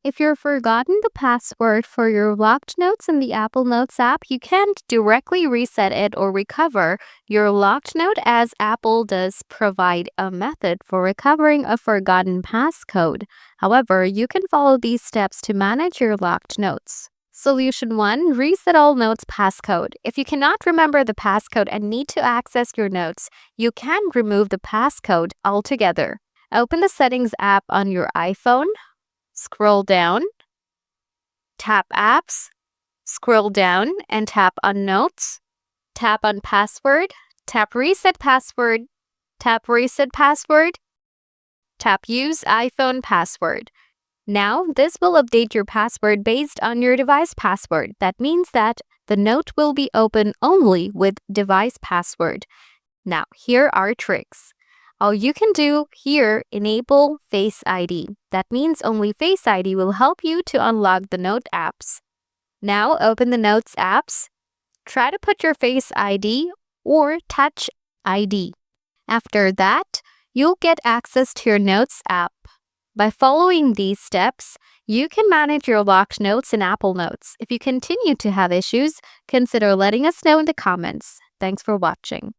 If you've forgotten the password for your locked notes in the Apple Notes app, you can't directly reset it or recover your locked note, as Apple does provide a method for recovering a forgotten passcode. However, you can follow these steps to manage your locked notes. Solution 1. Reset all notes passcode. If you cannot remember the passcode and need to access your notes, you can remove the passcode altogether. Open the Settings app on your iPhone. Scroll down, tap Apps, scroll down and tap on Notes, tap on Password, tap Reset Password, tap Reset Password, tap Use iPhone Password. Now, this will update your password based on your device password. That means that the note will be open only with device password. Now, here are tricks. All you can do here, enable Face ID. That means only Face ID will help you to unlock the Note apps. Now open the Notes apps. Try to put your Face ID or Touch ID. After that, you'll get access to your Notes app. By following these steps, you can manage your locked notes in Apple Notes. If you continue to have issues, consider letting us know in the comments. Thanks for watching.